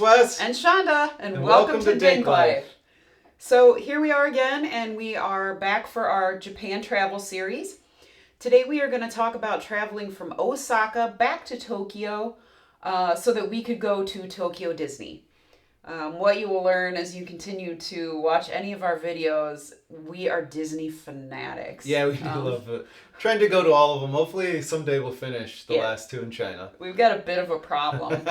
Wes. And Shonda, and welcome to DinkLife. So here we are again, and we are back for our Japan travel series. Today we are going to talk about traveling from Osaka back to Tokyo so that we could go to Tokyo Disney. What you will learn as you continue to watch any of our videos, we are Disney fanatics. Yeah, we do love it. Trying to go to all of them. Hopefully someday we'll finish the last two in China. We've got a bit of a problem.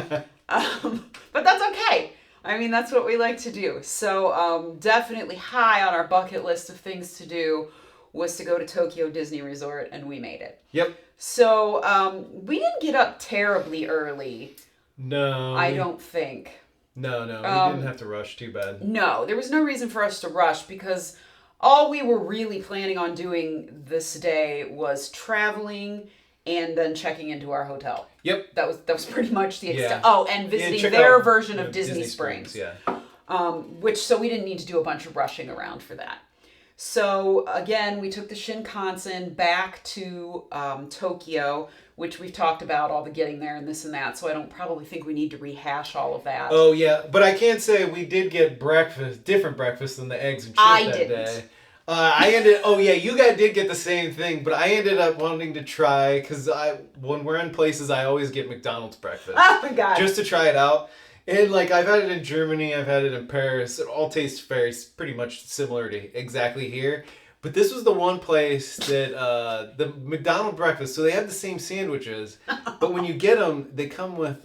But that's okay. I mean, that's what we like to do. So definitely high on our bucket list of things to do was to go to Tokyo Disney Resort, and we made it. Yep. So we didn't get up terribly early. No. I don't think. No, we didn't have to rush too bad. No, there was no reason for us to rush because all we were really planning on doing this day was traveling and then checking into our hotel. Yep. That was pretty much the extent. Yeah. Oh, and visiting their version of Disney Springs. Springs. Yeah. So we didn't need to do a bunch of rushing around for that. So again, we took the Shinkansen back to Tokyo, which we've talked about, all the getting there and this and that. So I don't probably think we need to rehash all of that. Oh yeah, but I can say we did get different breakfast than the eggs and shit day. Oh yeah, you guys did get the same thing, but I ended up wanting to try, because when we're in places, I always get McDonald's breakfast. Oh my God. Just to try it out. And like, I've had it in Germany, I've had it in Paris. It all tastes pretty much similar to exactly here. But this was the one place that, the McDonald's breakfast, so they have the same sandwiches, but when you get them, they come with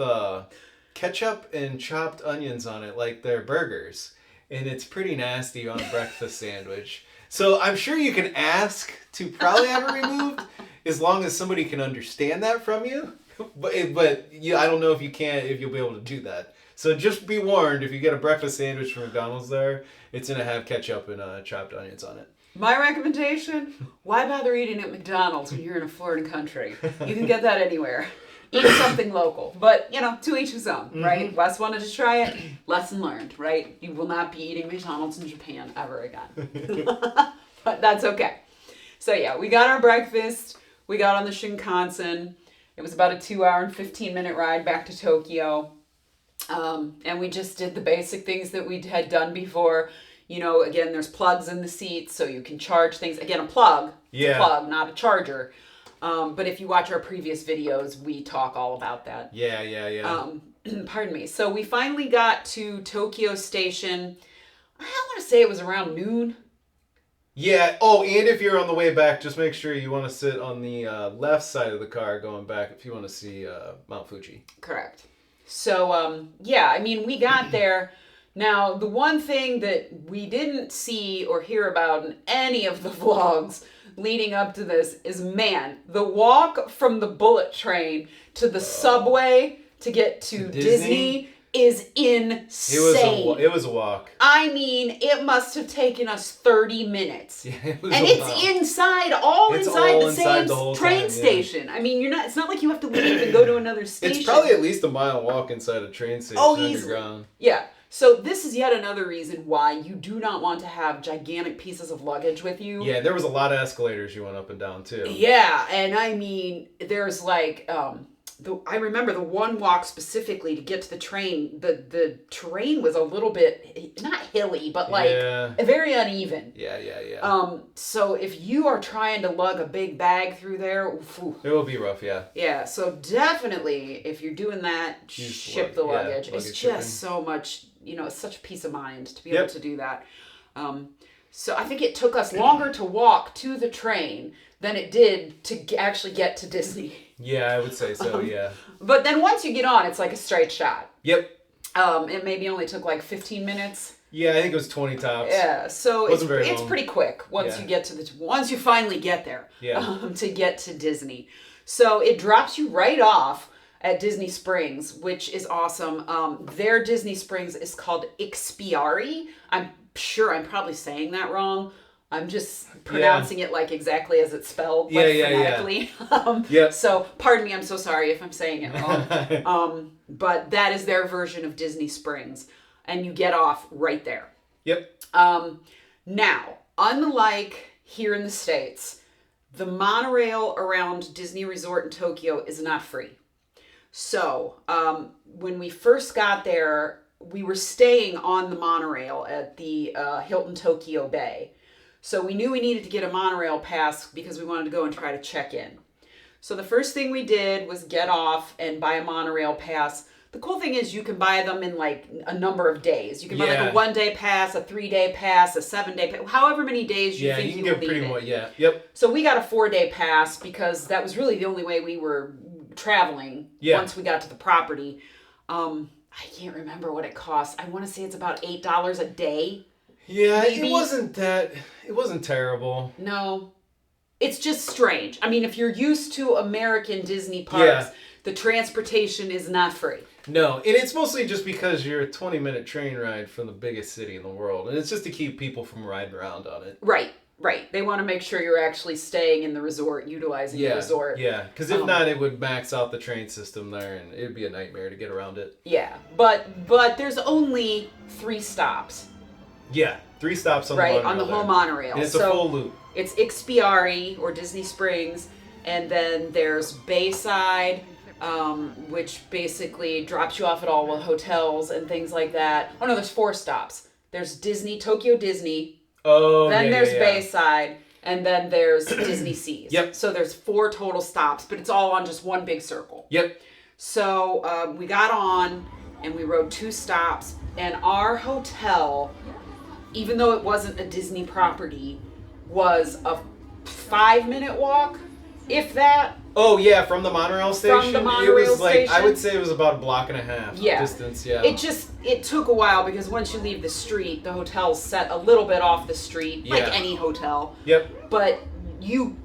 ketchup and chopped onions on it, like they're burgers. And it's pretty nasty on a breakfast sandwich. So I'm sure you can ask to probably have it removed, as long as somebody can understand that from you. But I don't know if you'll be able to do that. So just be warned, if you get a breakfast sandwich from McDonald's there, it's going to have ketchup and chopped onions on it. My recommendation, why bother eating at McDonald's when you're in a foreign country? You can get that anywhere. Eat something local. But, to each his own, right? Mm-hmm. Wes wanted to try it. Lesson learned, right? You will not be eating McDonald's in Japan ever again. But that's okay. So yeah, we got our breakfast. We got on the Shinkansen. It was about a 2-hour and 15-minute ride back to Tokyo. And we just did the basic things that we had done before. Again, there's plugs in the seats, so you can charge things. Again, a plug. Yeah. It's a plug, not a charger. But if you watch our previous videos, we talk all about that. Yeah. Pardon me. So we finally got to Tokyo Station. I want to say it was around noon. Yeah. Oh, and if you're on the way back, just make sure you want to sit on the left side of the car going back if you want to see Mount Fuji. Correct. So, we got there. Now, the one thing that we didn't see or hear about in any of the vlogs leading up to this is, the walk from the bullet train to the subway to get to Disney is insane. It was a walk. I mean, it must have taken us 30 minutes. Yeah, it was and it's inside the same train station. Yeah. I mean, it's not like you have to leave and go to another station. It's probably at least a mile walk inside a train station underground. Yeah. So this is yet another reason why you do not want to have gigantic pieces of luggage with you. Yeah, there was a lot of escalators you went up and down too. Yeah, and I mean, there's like, I remember the one walk specifically to get to the train, the terrain was a little bit, not hilly, but very uneven. Yeah. So if you are trying to lug a big bag through there, it will be rough, yeah. Yeah, so definitely, if you're doing that, ship the luggage. It's just so much, it's such a peace of mind to be able to do that. So I think it took us longer to walk to the train than it did to actually get to Disney. Yeah, I would say so, yeah. But then once you get on, it's like a straight shot. Yep. It maybe only took like 15 minutes. Yeah, I think it was 20 tops. Yeah, so it's pretty quick once you get to once you finally get there. Yeah. To get to Disney. So it drops you right off at Disney Springs, which is awesome. Their Disney Springs is called Ikspiari. I'm sure I'm probably saying that wrong. I'm just pronouncing it like exactly as it's spelled, phonetically. So pardon me, I'm so sorry if I'm saying it wrong. But that is their version of Disney Springs, and you get off right there. Yep. Now, unlike here in the States, the monorail around Disney Resort in Tokyo is not free. So when we first got there, we were staying on the monorail at the Hilton Tokyo Bay. So we knew we needed to get a monorail pass because we wanted to go and try to check in. So the first thing we did was get off and buy a monorail pass. The cool thing is you can buy them in like a number of days. You can buy like a 1-day pass, a 3-day pass, a 7-day pass, however many days you think you will need it. Yep. So we got a 4-day pass because that was really the only way we were traveling once we got to the property. I can't remember what it costs. I want to say it's about $8 a day. Yeah, maybe. It wasn't terrible. No. It's just strange. I mean, if you're used to American Disney parks, the transportation is not free. No, and it's mostly just because you're a 20-minute train ride from the biggest city in the world. And it's just to keep people from riding around on it. Right. They want to make sure you're actually staying in the resort, utilizing the resort. Yeah, because if not, it would max out the train system there, and it'd be a nightmare to get around it. Yeah, but there's only 3 stops. Yeah, 3 stops on the monorail. Right, on the whole monorail. And it's a full loop. It's Ikspiari, or Disney Springs, and then there's Bayside, which basically drops you off at all the hotels and things like that. Oh no, there's 4 stops. There's Tokyo Disney. Oh, then there's Bayside, and then there's Disney Seas. Yep. So there's 4 total stops, but it's all on just one big circle. Yep. So we got on, and we rode 2 stops, and our hotel, even though it wasn't a Disney property, was a 5-minute walk, if that. Oh yeah, from the monorail station. From the monorail station. I would say it was about a block and a half distance. Yeah. It took a while because once you leave the street, the hotel's set a little bit off the street, like any hotel. Yep. But you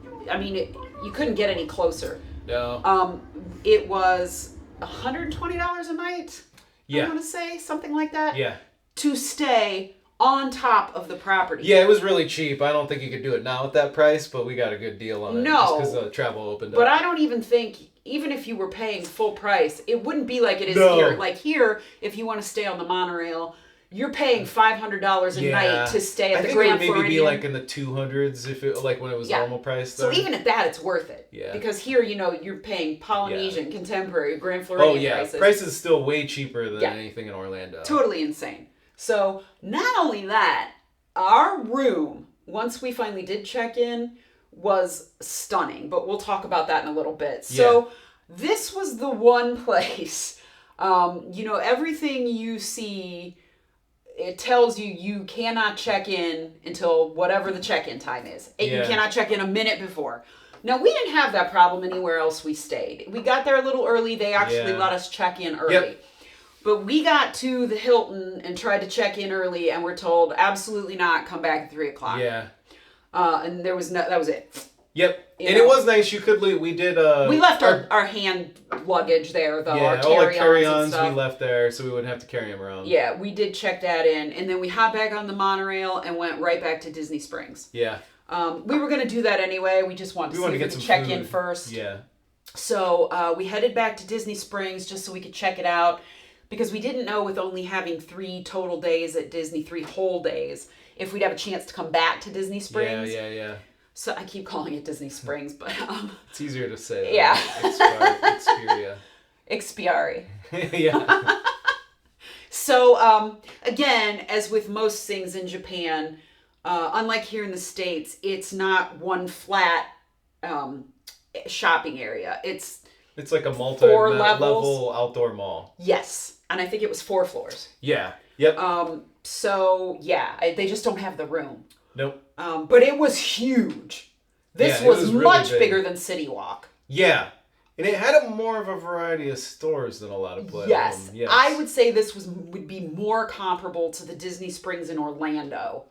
couldn't get any closer. No. It was $120 a night. Yeah. I want to say something like that. Yeah. To stay on top of the property. Yeah, it was really cheap. I don't think you could do it now at that price, but we got a good deal on it. No. Just because travel opened up. But I don't even think, even if you were paying full price, it wouldn't be like it is No. here. Like here, if you want to stay on the monorail, you're paying $500 a night to stay at the Grand Floridian. I think it would maybe be like in the 200s if it, like when it was normal price. So even at that, it's worth it. Yeah. Because here, you're paying Polynesian, contemporary, Grand Floridian prices. Price is still way cheaper than anything in Orlando. Totally insane. So not only that, our room, once we finally did check in, was stunning. But we'll talk about that in a little bit. So this was the one place, everything you see, it tells you cannot check in until whatever the check-in time is. You cannot check in a minute before. Now, we didn't have that problem anywhere else we stayed. We got there a little early. They actually let us check in early. Yep. But we got to the Hilton and tried to check in early, and we're told, absolutely not, come back at 3 o'clock. Yeah. And that was it. Yep. It was nice. You could leave. We did. We left our hand luggage there, though. Our all the carry-ons and stuff. we left there, so we wouldn't have to carry them around. Yeah, we did check that in. And then we hopped back on the monorail and went right back to Disney Springs. Yeah. We were going to do that anyway. We just wanted to see if we could check in first. Yeah. So we headed back to Disney Springs just so we could check it out. Because we didn't know, with only having 3 total days at Disney, 3 whole days, if we'd have a chance to come back to Disney Springs. Yeah. So I keep calling it Disney Springs, but it's easier to say. Yeah. Ikspiari. Ikspiari. Yeah. So again, as with most things in Japan, unlike here in the States, it's not one flat shopping area. It's like a multi-level outdoor mall. Yes. And I think it was 4 floors. Yeah. Yep. They just don't have the room. Nope. But it was huge. This was really much bigger than City Walk. Yeah. And it had more of a variety of stores than a lot of places. Yes. I would say this would be more comparable to the Disney Springs in Orlando.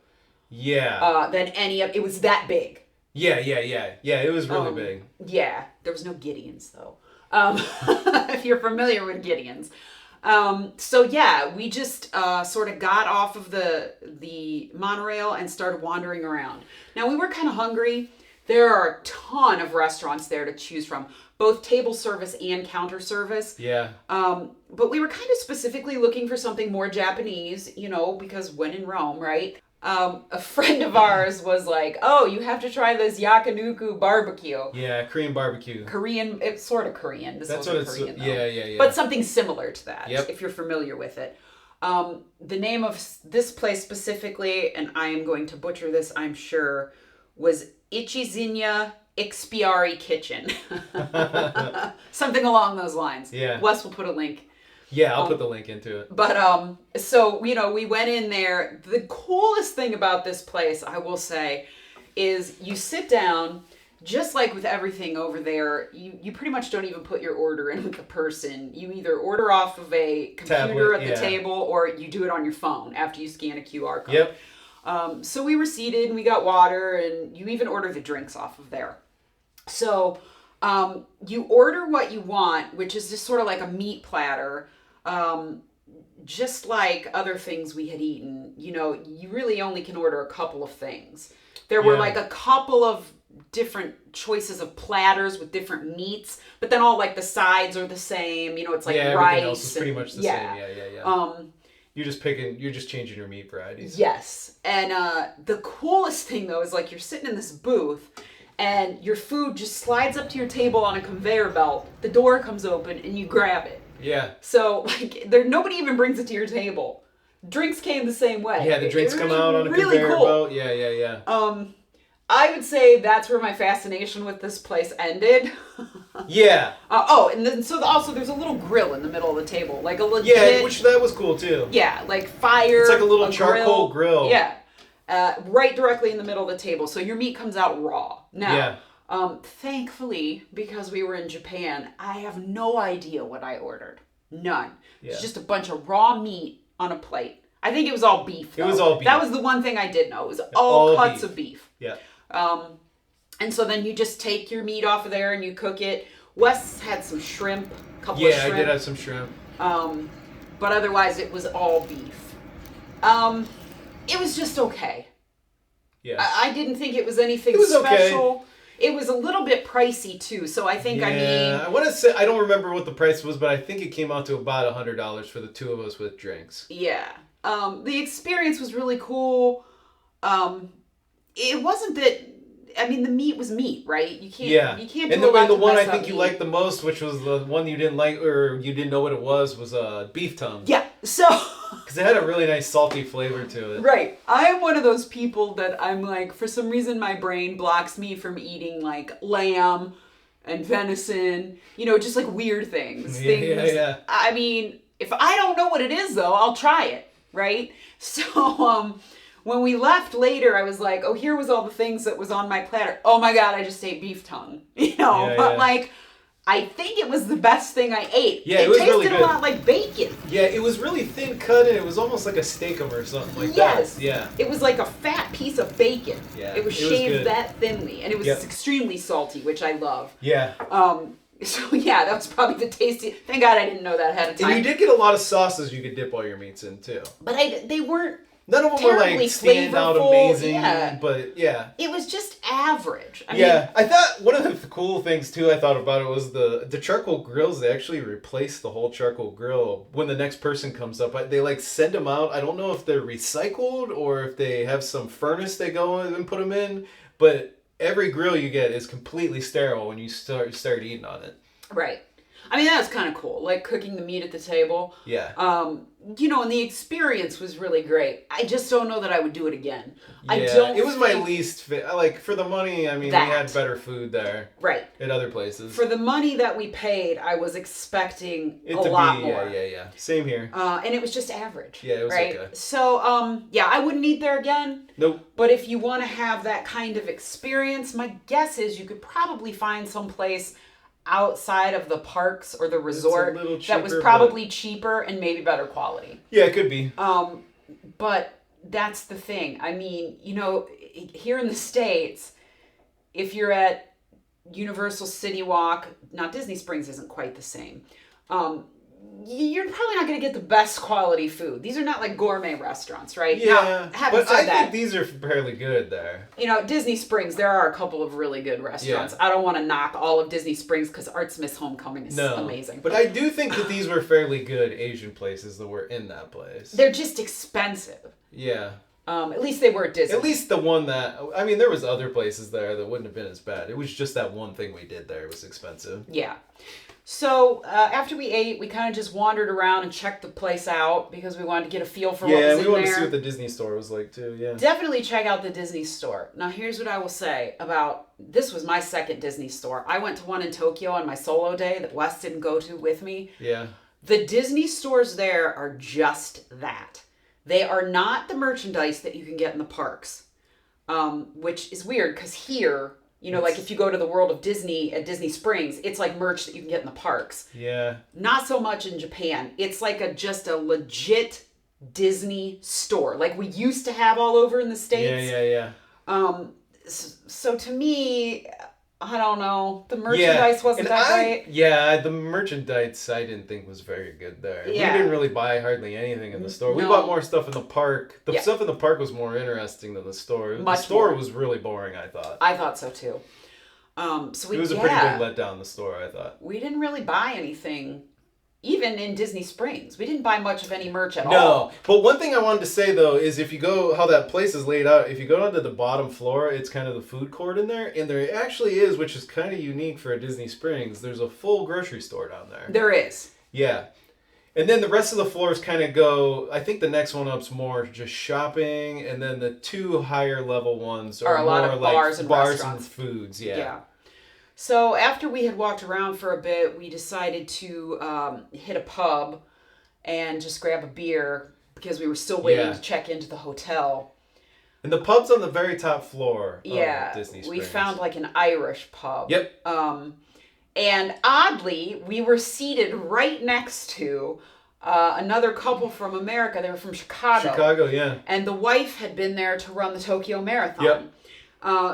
Yeah. Than any of... It was that big. Yeah. It was really big. Yeah. There was no Gideon's, though. If you're familiar with Gideon's. We just sort of got off of the monorail and started wandering around. Now, we were kind of hungry. There are a ton of restaurants there to choose from, both table service and counter service. Yeah. But we were kind of specifically looking for something more Japanese, because when in Rome, right? A friend of ours was like, "Oh, you have to try this Yakiniku BBQ." Yeah, Korean barbecue. Korean, it's sort of Korean. This That's wasn't what it's. Korean, though. Yeah. But something similar to that, Yep. if you're familiar with it. The name of this place specifically, and I am going to butcher this, I'm sure, was ICHIZENYA Ikspiari Kitchen. Something along those lines. Yeah. Wes will put a link. Yeah, I'll put the link into it. But, so, you know, we went in there. The coolest thing about this place, I will say, is you sit down, just like with everything over there, you pretty much don't even put your order in with a person. You either order off of a computer at the table, or you do it on your phone after you scan a QR code. Yep. So we were seated, and we got water, and you even order the drinks off of there. So you order what you want, which is just sort of like a meat platter. Just like other things we had eaten, you know, you really only can order a couple of things. There were like a couple of different choices of platters with different meats, but then all like the sides are the same. You know, it's like rice. Everything else is pretty much the same. Yeah. You're just changing your meat varieties. Yes. And the coolest thing though is like you're sitting in this booth and your food just slides up to your table on a conveyor belt. The door comes open and you grab it. Yeah. So like nobody even brings it to your table. Drinks came the same way. Yeah, the drinks come out on a really conveyor cool. belt. Yeah. I would say that's where my fascination with this place ended. Yeah. And then also there's a little grill in the middle of the table, like a legit. Yeah, which that was cool too. Yeah, like fire. It's like a little charcoal grill. Yeah. Right directly in the middle of the table, so your meat comes out raw. Now, thankfully, because we were in Japan, I have no idea what I ordered. None. Yeah. It's just a bunch of raw meat on a plate. I think it was all beef, though. It was all beef. That was the one thing I did know. It was all cuts of beef. Yeah. And so then you just take your meat off of there and you cook it. Wes had some shrimp, a couple of shrimp. Yeah, I did have some shrimp. But otherwise it was all beef. It was just okay. Yeah. I didn't think it was anything special. Okay. It was a little bit pricey too, so I think I want to say I don't remember what the price was, but I think it came out to about $100 for the two of us with drinks. Yeah. The experience was really cool. It wasn't that. I mean, the meat was meat, right? You can't. Yeah. You can't. And the one I think you liked the most, which was the one you didn't like or you didn't know what it was beef tongue. Yeah. So. Because it had a really nice salty flavor to it. Right. I am one of those people that I'm like, for some reason, my brain blocks me from eating like lamb and venison. You know, just like weird things. Yeah. I mean, if I don't know what it is, though, I'll try it. Right. So, when we left later, I was like, oh, here was all the things that was on my platter. Oh my God, I just ate beef tongue. You know, like, I think it was the best thing I ate. Yeah, it was really good. It tasted a lot like bacon. Yeah, it was really thin cut and it was almost like a steakum or something like that. Yes. Yeah. It was like a fat piece of bacon. Yeah. It was shaved that thinly. And it was extremely salty, which I love. Yeah. So yeah, that was probably the tastiest. Thank God I didn't know that ahead of time. And you did get a lot of sauces you could dip all your meats in too. But they weren't. None of them were like stand out amazing, but yeah. It was just average. I mean, I thought one of the cool things too I thought about it was the charcoal grills. They actually replaced the whole charcoal grill. When the next person comes up, they like send them out. I don't know if they're recycled or if they have some furnace they go and put them in, but every grill you get is completely sterile when you start eating on it. Right. I mean, that's kind of cool, like cooking the meat at the table. Yeah. You know, and the experience was really great. I just don't know that I would do it again. Yeah, it was my least like for the money. I mean, we had better food there, right? At other places. For the money that we paid, I was expecting a lot more. Yeah. Same here. And it was just average. Yeah, it was right? okay. So, I wouldn't eat there again. Nope. But if you want to have that kind of experience, my guess is you could probably find some place outside of the parks or the resort that was probably cheaper and maybe better quality. Yeah, it could be. But that's the thing. I mean, you know, here in the States, if you're at Universal City Walk, not Disney Springs isn't quite the same. You're probably not going to get the best quality food. These are not like gourmet restaurants, right? Yeah, now, but I think these are fairly good there. You know, Disney Springs, there are a couple of really good restaurants. Yeah. I don't want to knock all of Disney Springs because Art Smith's Homecoming is amazing. But I do think that these were fairly good Asian places that were in that place. They're just expensive. Yeah. At least they were at Disney. At least the one that, I mean, there was other places there that wouldn't have been as bad. It was just that one thing we did there. It was expensive. Yeah. So after we ate, we kind of just wandered around and checked the place out because we wanted to get a feel for what was in there. Yeah, we wanted to see what the Disney store was like too, yeah. Definitely check out the Disney store. Now here's what I will say about, this was my second Disney store. I went to one in Tokyo on my solo day that Wes didn't go to with me. Yeah. The Disney stores there are just that. They are not the merchandise that you can get in the parks, which is weird because here... You know, like if you go to the World of Disney at Disney Springs, it's like merch that you can get in the parks. Yeah. Not so much in Japan. It's like just a legit Disney store, like we used to have all over in the States. Yeah. So to me, I don't know. The merchandise wasn't that great. Yeah, the merchandise I didn't think was very good there. Yeah. We didn't really buy hardly anything in the store. We No. bought more stuff in the park. The stuff in the park was more interesting than the store. The store was really boring, I thought. I thought so too. So it was a pretty big letdown, the store, I thought. We didn't really buy anything. Even in Disney Springs, we didn't buy much of any merch at all. No, but one thing I wanted to say though is if you go, how that place is laid out, if you go down to the bottom floor, it's kind of the food court in there, and there actually is, which is kind of unique for a Disney Springs, there's a full grocery store down there. There is. Yeah. And then the rest of the floors kind of go, I think the next one up's more just shopping, and then the two higher level ones are a lot more of like bars and restaurants. and foods, Yeah. So after we had walked around for a bit, we decided to hit a pub and just grab a beer because we were still waiting to check into the hotel. And the pub's on the very top floor of Disney Springs. We found like an Irish pub. Yep. And oddly, we were seated right next to another couple from America. They were from Chicago. Chicago, yeah. And the wife had been there to run the Tokyo Marathon. Yep.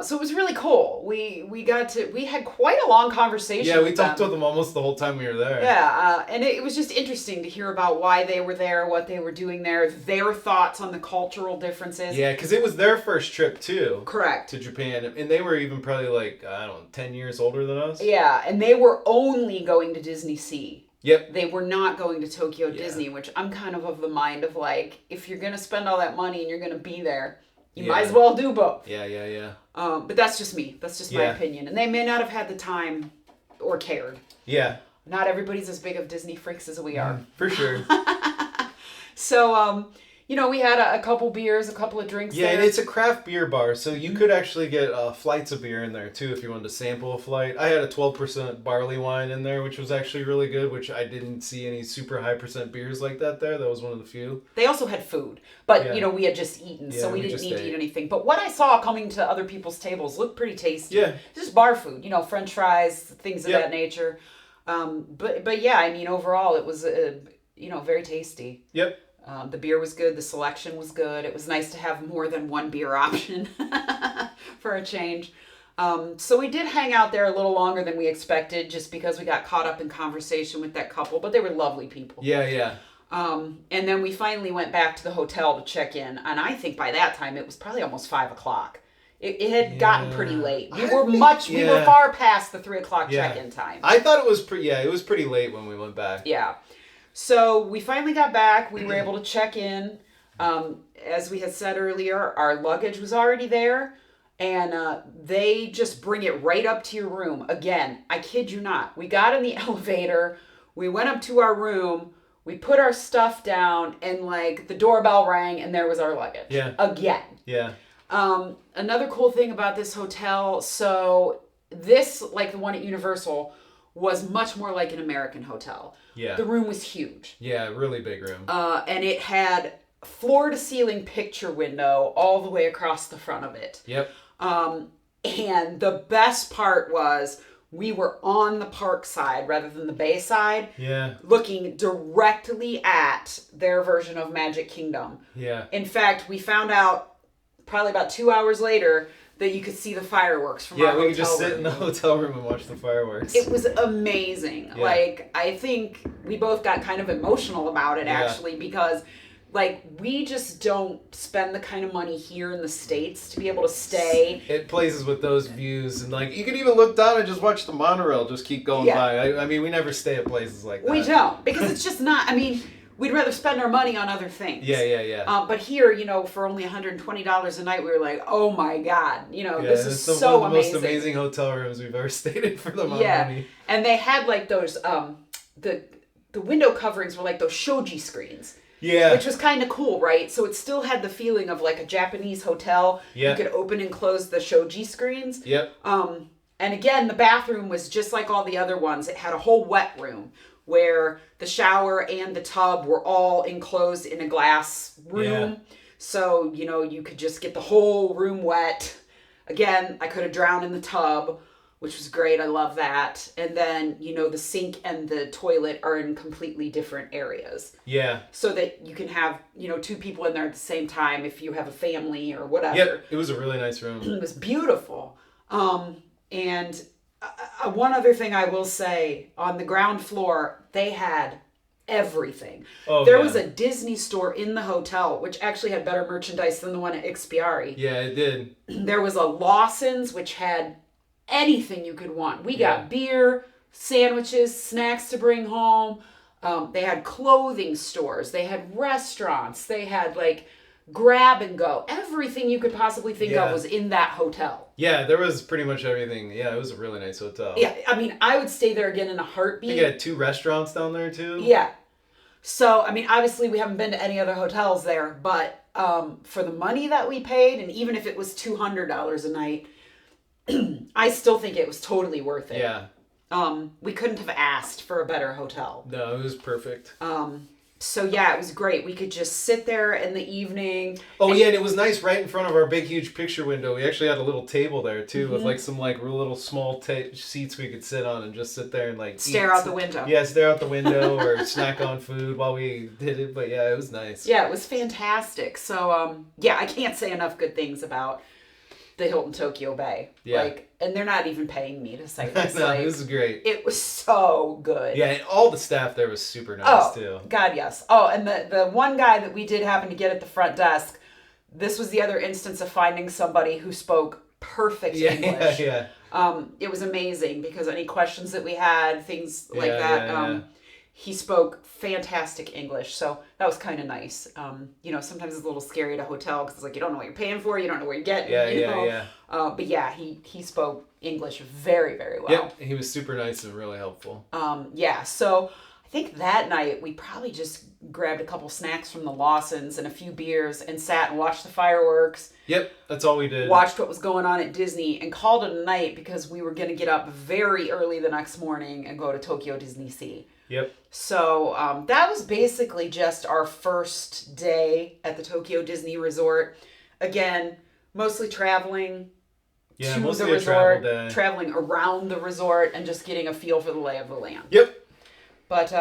So it was really cool. We had quite a long conversation. Yeah, we talked to them almost the whole time we were there. Yeah, and it was just interesting to hear about why they were there, what they were doing there, their thoughts on the cultural differences. Yeah, because it was their first trip too. Correct. To Japan, and they were even probably like, I don't know, 10 years older than us. Yeah, and they were only going to Disney Sea. Yep. They were not going to Tokyo Disney, which I'm kind of the mind of like, if you're going to spend all that money and you're going to be there, you might as well do both. Yeah. But that's just me. That's just my opinion. And they may not have had the time or cared. Yeah. Not everybody's as big of Disney freaks as we are. For sure. So, we had a couple beers, a couple of drinks there. Yeah, and it's a craft beer bar, so you could actually get flights of beer in there, too, if you wanted to sample a flight. I had a 12% barley wine in there, which was actually really good, which I didn't see any super high percent beers like that there. That was one of the few. They also had food, but, we had just eaten, so we didn't need to eat anything. But what I saw coming to other people's tables looked pretty tasty. Yeah. Just bar food, French fries, things of that nature. But yeah, I mean, overall, it was, very tasty. Yep. The beer was good. The selection was good. It was nice to have more than one beer option for a change. So we did hang out there a little longer than we expected just because we got caught up in conversation with that couple, but they were lovely people. Yeah. And then we finally went back to the hotel to check in, and I think by that time it was probably almost 5 o'clock. It had gotten pretty late. We were far past the 3 o'clock check-in time. I thought it was pretty late when we went back. Yeah. So we finally got back. We were able to check in. As we had said earlier, our luggage was already there. And they just bring it right up to your room. Again, I kid you not. We got in the elevator. We went up to our room. We put our stuff down. And the doorbell rang and there was our luggage. Yeah. Again. Yeah. Another cool thing about this hotel. So this, like the one at Universal, was much more like an American hotel. Yeah. The room was huge. Yeah, really big room. And it had floor-to-ceiling picture window all the way across the front of it. Yep. And the best part was we were on the park side rather than the bay side. Yeah. Looking directly at their version of Magic Kingdom. Yeah. In fact, we found out probably about 2 hours later that you could see the fireworks from our hotel room. Yeah, we could just sit in the hotel room and watch the fireworks. It was amazing. Yeah. I think we both got kind of emotional about it, actually, because, we just don't spend the kind of money here in the States to be able to stay. At places with those views. And, you could even look down and just watch the monorail just keep going by. I mean, we never stay at places like that. We don't. Because it's just not, we'd rather spend our money on other things. Yeah. But here, you know, for only $120 a night, we were like, oh my God, you know, this is it's so one of the amazing. most amazing hotel rooms we've ever stayed in for the amount of money. And they had like those, the window coverings were like those shoji screens. Yeah. Which was kind of cool, right? So it still had the feeling of like a Japanese hotel. Yeah. You could open and close the shoji screens. Yep. And again, the bathroom was just like all the other ones. It had a whole wet room where the shower and the tub were all enclosed in a glass room. Yeah. So, you know, you could just get the whole room wet. Again, I could have drowned in the tub, which was great. I love that. And then, you know, the sink and the toilet are in completely different areas. Yeah. So that you can have, you know, 2 people in there at the same time if you have a family or whatever. Yep. It was a really nice room. It was beautiful. And one other thing I will say, on the ground floor, they had everything. There was a Disney store in the hotel, which actually had better merchandise than the one at Ikspiari. Yeah, it did. There was a Lawson's, which had anything you could want. We got beer, sandwiches, snacks to bring home. They had clothing stores. They had restaurants. They had like grab and go. Everything you could possibly think of was in that hotel. Yeah, there was pretty much everything. Yeah, it was a really nice hotel. Yeah, I mean, I would stay there again in a heartbeat. I think it had 2 restaurants down there too. Yeah. So, I mean, obviously we haven't been to any other hotels there, but for the money that we paid, and even if it was $200 a night, I still think it was totally worth it. Yeah. We couldn't have asked for a better hotel. No, it was perfect. So yeah, it was great. We could just sit there in the evening. Oh yeah, and it was nice right in front of our big huge picture window. We actually had a little table there too, with like some like real little small seats we could sit on and just sit there and like stare out the window. Yeah, stare out the window or snack on food while we did it. But yeah, it was nice. Yeah, it was fantastic. So yeah, I can't say enough good things about the Hilton Tokyo Bay. Yeah. Like, and they're not even paying me to say this. No, like, this is great. It was so good. Yeah, and all the staff there was super nice too. God, yes. Oh, and the one guy that we did happen to get at the front desk, this was the other instance of finding somebody who spoke perfect English. Yeah. It was amazing because any questions that we had, things like that, he spoke fantastic English. So that was kind of nice. You know, sometimes it's a little scary at a hotel because it's like you don't know what you're paying for, you don't know where you're getting. Yeah. But yeah, he spoke English very, very well. Yep, he was super nice and really helpful. Yeah, so I think that night we probably just grabbed a couple snacks from the Lawsons and a few beers and sat and watched the fireworks. Yep, that's all we did. Watched what was going on at Disney and called it a night because we were going to get up very early the next morning and go to Tokyo Disney Sea. Yep. So that was basically just our first day at the Tokyo Disney Resort. Again, mostly traveling to mostly the resort, a travel day. traveling around the resort, and just getting a feel for the lay of the land. Yep. But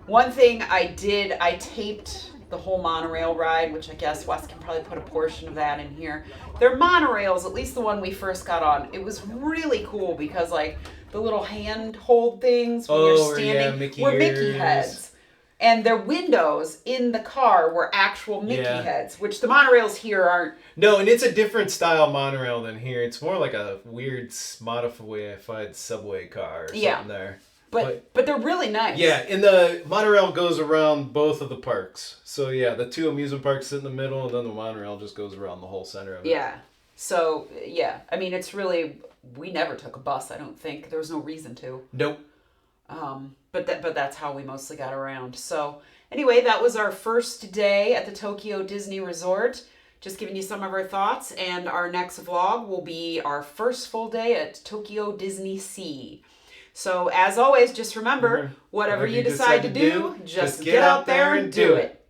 one thing I did, I taped the whole monorail ride, which I guess Wes can probably put a portion of that in here. Their monorails, at least the one we first got on, it was really cool because like the little handhold things when you're standing were Mickey heads. And their windows in the car were actual Mickey heads, which the monorails here aren't. No, and it's a different style monorail than here. It's more like a weird modified subway car or something there. But they're really nice. Yeah, and the monorail goes around both of the parks. So yeah, the 2 amusement parks sit in the middle, and then the monorail just goes around the whole center of it. Yeah. So yeah, I mean, it's really, we never took a bus. I don't think there was no reason to. Nope. But that's how we mostly got around. So anyway, that was our first day at the Tokyo Disney Resort. Just giving you some of our thoughts, and our next vlog will be our first full day at Tokyo Disney Sea. So as always, just remember, whatever you decide to do, just get out there and do it.